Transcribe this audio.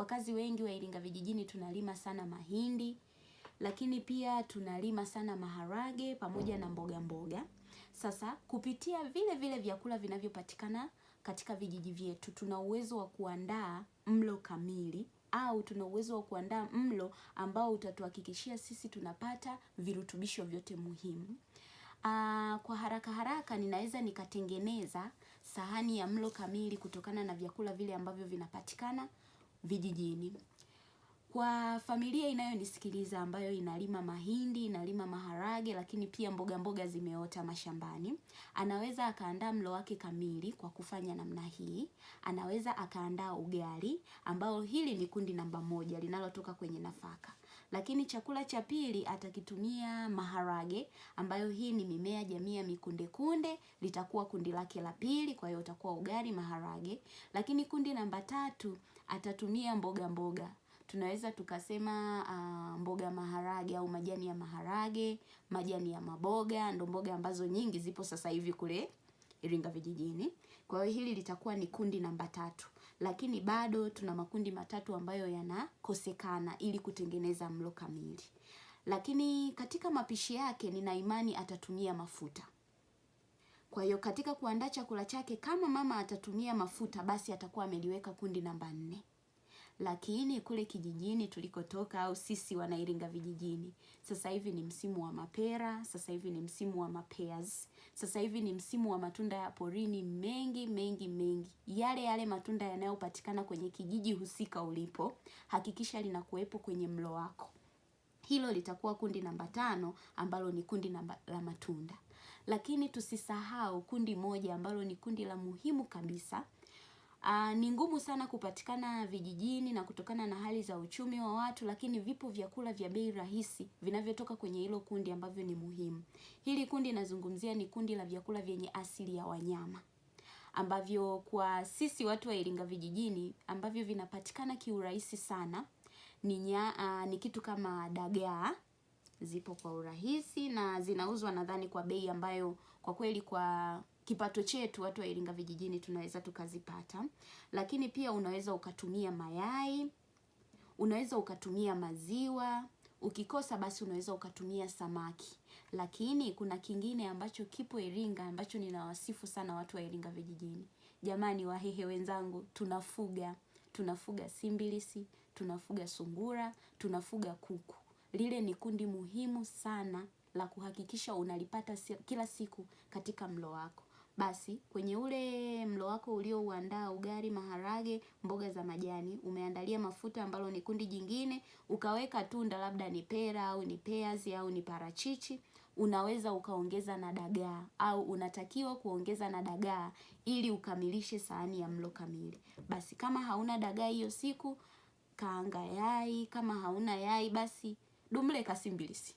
wakazi wengi wa Iringa vijijini tunalima sana mahindi, lakini pia tunalima sana maharage pamoja na mboga mboga. Sasa kupitia vile vile vyakula vinavyopatikana katika vijiji vyetu, tuna uwezo wa kuandaa mlo kamili, au tuna uwezo wa kuandaa mlo ambao utatuhakikishia sisi tunapata virutubisho vyote muhimu. Kwa haraka haraka ninaweza nikatengeneza sahani ya mlo kamili kutokana na vyakula vile ambavyo vinapatikana vijijini. Kwa familia inayonisikiliza ambayo inalima mahindi, inalima maharage, lakini pia mboga mboga zimeota mashambani, anaweza akaandaa mlo wake kamili kwa kufanya namna hii. Anaweza akaandaa ugali, ambao hili ni kundi namba 1 linalotoka kwenye nafaka. Lakini chakula cha pili atakitumia maharage, ambayo hii ni mimea jamii ya mikunde kunde, litakuwa kundi lake la pili, kwa hiyo utakuwa ugali maharage. Lakini kundi namba 3 atatumia mboga mboga. Tunaweza tukasema mboga maharage au majani ya maharage, majani ya maboga, ndo mboga ambazo nyingi zipo sasa hivi kule Iringa vijijini. Kwa hiyo hili litakuwa ni kundi namba 3. Lakini bado tuna makundi matatu ambayo yanakosekana ili kutengeneza mlo kamili. Lakini katika mapishi yake nina imani atatumia mafuta. Kwa hiyo katika kuandaa chakula chake, kama mama atatumia mafuta, basi atakuwa ameliweka kundi namba 4. Lakini kule kijijini tulikotoka, au sisi wana Iringa vijijini, sasa hivi ni msimu wa mapera, sasa hivi ni msimu wa mapears, sasa hivi ni msimu wa matunda ya porini mengi mengi mengi. Yale matunda yanayopatikana kwenye kijiji husika ulipo, hakikisha linakuwepo kwenye mlo wako. Hilo litakuwa kundi namba 5, ambalo ni kundi la matunda. Lakini tusisahau kundi moja ambalo ni kundi la muhimu kabisa. Ni ngumu sana kupatikana vijijini na kutokana na hali za uchumi wa watu, lakini vipo vyakula vya bei rahisi vinavyotoka kwenye hilo kundi ambavyo ni muhimu. Hili kundi nazungumzia ni kundi la vyakula vyenye asili ya wanyama, ambavyo kwa sisi watu wa Iringa vijijini ambavyo vinapatikana kiurahisi sana ni kitu kama dagaa. Zipo kwa urahisi na zinauzwa nadhani kwa bei ambayo kwa kweli kwa kipato chetu watu wa Iringa vijijini tunaweza tukazipata. Lakini pia unaweza ukatumia mayai, unaweza ukatumia maziwa, ukikosa basi unaweza ukatumia samaki. Lakini kuna kingine ambacho kipo Iringa ambacho ninawasifu sana watu wa Iringa vijijini. Jamani wahehe wenzangu, tunafuga simbilisi, tunafuga sungura, tunafuga kuku. Lile ni kundi muhimu sana la kuhakikisha unalipata kila siku katika mlo wako. Basi kwenye ule mlo wako uliouandaa, ugali, maharage, mboga za majani, umeandalia mafuta ambalo ni kundi jingine, ukaweka tunda labda ni pera au ni pears au ni parachichi, unaweza ukaongeza na dagaa, au unatakiwa kuongeza na dagaa ili ukamilishe sahani ya mlo kamili. Basi kama hauna dagaa hiyo siku, kaanga yai, kama hauna yai basi dumle kasimbilisi.